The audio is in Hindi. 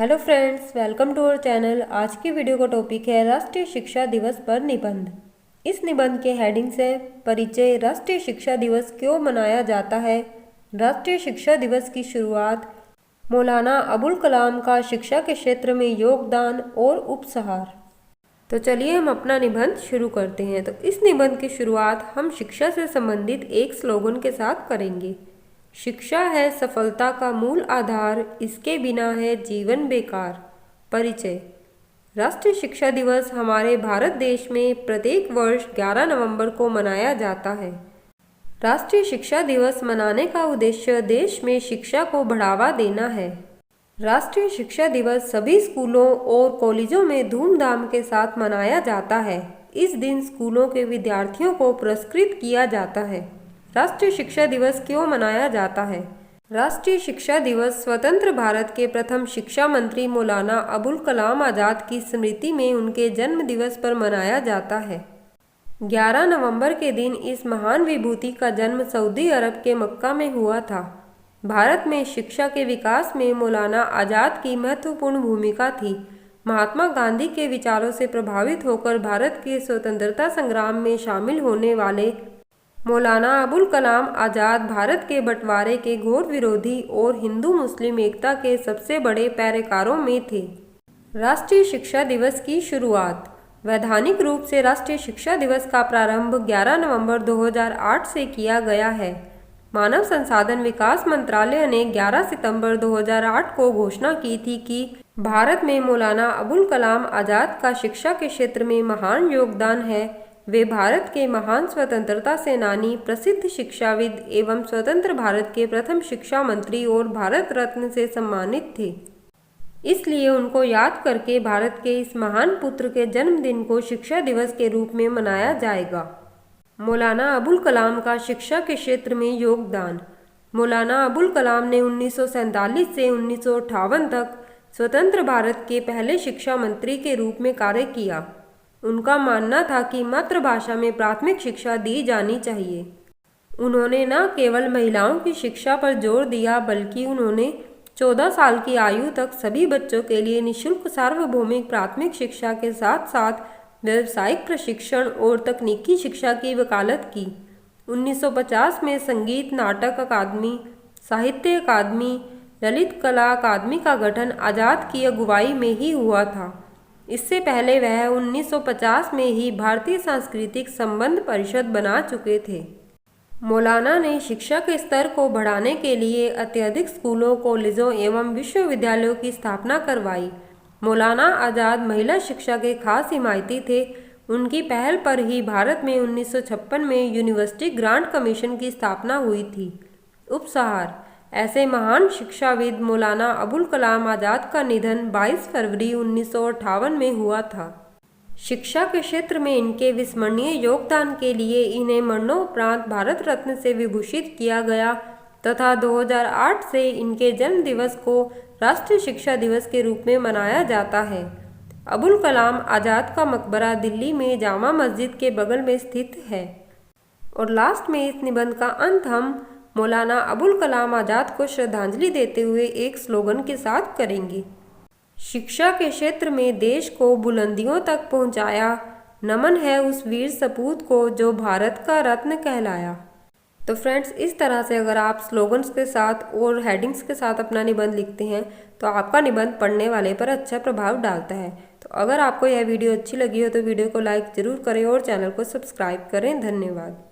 Hello friends, welcome to our channel. आज की वीडियो का टॉपिक है राष्ट्रीय शिक्षा दिवस पर निबंध। इस निबंध के हेडिंग्स है परिचय, राष्ट्रीय शिक्षा दिवस क्यों मनाया जाता है, राष्ट्रीय शिक्षा दिवस की शुरुआत, मौलाना अबुल कलाम का शिक्षा के क्षेत्र में योगदान और उपसहार। तो चलिए हम अपना निबंध शुरू करते हैं। तो इस निबंध की शुरुआत हम शिक्षा से संबंधित एक स्लोगन के साथ करेंगे। शिक्षा है सफलता का मूल आधार, इसके बिना है जीवन बेकार। परिचय। राष्ट्रीय शिक्षा दिवस हमारे भारत देश में प्रत्येक वर्ष 11 नवंबर को मनाया जाता है। राष्ट्रीय शिक्षा दिवस मनाने का उद्देश्य देश में शिक्षा को बढ़ावा देना है। राष्ट्रीय शिक्षा दिवस सभी स्कूलों और कॉलेजों में धूमधाम के साथ मनाया जाता है। इस दिन स्कूलों के विद्यार्थियों को पुरस्कृत किया जाता है। राष्ट्रीय शिक्षा दिवस क्यों मनाया जाता है? राष्ट्रीय शिक्षा दिवस स्वतंत्र भारत के प्रथम शिक्षा मंत्री मौलाना अबुल कलाम आज़ाद की स्मृति में उनके जन्म दिवस पर मनाया जाता है। 11 नवंबर के दिन इस महान विभूति का जन्म सऊदी अरब के मक्का में हुआ था। भारत में शिक्षा के विकास में मौलाना आज़ाद की महत्वपूर्ण भूमिका थी। महात्मा गांधी के विचारों से प्रभावित होकर भारत के स्वतंत्रता संग्राम में शामिल होने वाले मौलाना अबुल कलाम आज़ाद भारत के बंटवारे के घोर विरोधी और हिंदू मुस्लिम एकता के सबसे बड़े पैरोकारों में थे। राष्ट्रीय शिक्षा दिवस की शुरुआत। वैधानिक रूप से राष्ट्रीय शिक्षा दिवस का प्रारंभ 11 नवंबर 2008 से किया गया है। मानव संसाधन विकास मंत्रालय ने 11 सितंबर 2008 को घोषणा की थी कि भारत में मौलाना अबुल कलाम आज़ाद का शिक्षा के क्षेत्र में महान योगदान है। वे भारत के महान स्वतंत्रता सेनानी, प्रसिद्ध शिक्षाविद एवं स्वतंत्र भारत के प्रथम शिक्षा मंत्री और भारत रत्न से सम्मानित थे। इसलिए उनको याद करके भारत के इस महान पुत्र के जन्मदिन को शिक्षा दिवस के रूप में मनाया जाएगा। मौलाना अबुल कलाम का शिक्षा के क्षेत्र में योगदान। मौलाना अबुल कलाम ने 1947 से 1958 तक स्वतंत्र भारत के पहले शिक्षा मंत्री के रूप में कार्य किया। उनका मानना था कि मातृभाषा में प्राथमिक शिक्षा दी जानी चाहिए। उन्होंने न केवल महिलाओं की शिक्षा पर जोर दिया, बल्कि उन्होंने 14 साल की आयु तक सभी बच्चों के लिए निःशुल्क सार्वभौमिक प्राथमिक शिक्षा के साथ साथ व्यावसायिक प्रशिक्षण और तकनीकी शिक्षा की वकालत की। 1950 में संगीत नाटक अकादमी, साहित्य अकादमी, ललित कला अकादमी का गठन आज़ाद की अगुवाई में ही हुआ था। इससे पहले वह 1950 में ही भारतीय सांस्कृतिक संबंध परिषद बना चुके थे। मौलाना ने शिक्षा के स्तर को बढ़ाने के लिए अत्यधिक स्कूलों, कॉलेजों एवं विश्वविद्यालयों की स्थापना करवाई। मौलाना आज़ाद महिला शिक्षा के खास हिमायती थे। उनकी पहल पर ही भारत में 1956 में यूनिवर्सिटी ग्रांट कमीशन की स्थापना हुई थी। उपसहार। ऐसे महान शिक्षाविद मौलाना अबुल कलाम आज़ाद का निधन 22 फरवरी 1958 में हुआ था। शिक्षा के क्षेत्र में इनके विस्मरणीय योगदान के लिए इन्हें मरणोपरांत भारत रत्न से विभूषित किया गया तथा 2008 से इनके जन्म दिवस को राष्ट्रीय शिक्षा दिवस के रूप में मनाया जाता है। अबुल कलाम आज़ाद का मकबरा दिल्ली में जामा मस्जिद के बगल में स्थित है। और लास्ट में इस निबंध का अंत हम मौलाना अबुल कलाम आज़ाद को श्रद्धांजलि देते हुए एक स्लोगन के साथ करेंगे। शिक्षा के क्षेत्र में देश को बुलंदियों तक पहुंचाया, नमन है उस वीर सपूत को जो भारत का रत्न कहलाया। तो फ्रेंड्स, इस तरह से अगर आप स्लोगन्स के साथ और हेडिंग्स के साथ अपना निबंध लिखते हैं तो आपका निबंध पढ़ने वाले पर अच्छा प्रभाव डालता है। तो अगर आपको यह वीडियो अच्छी लगी हो तो वीडियो को लाइक ज़रूर करें और चैनल को सब्सक्राइब करें। धन्यवाद।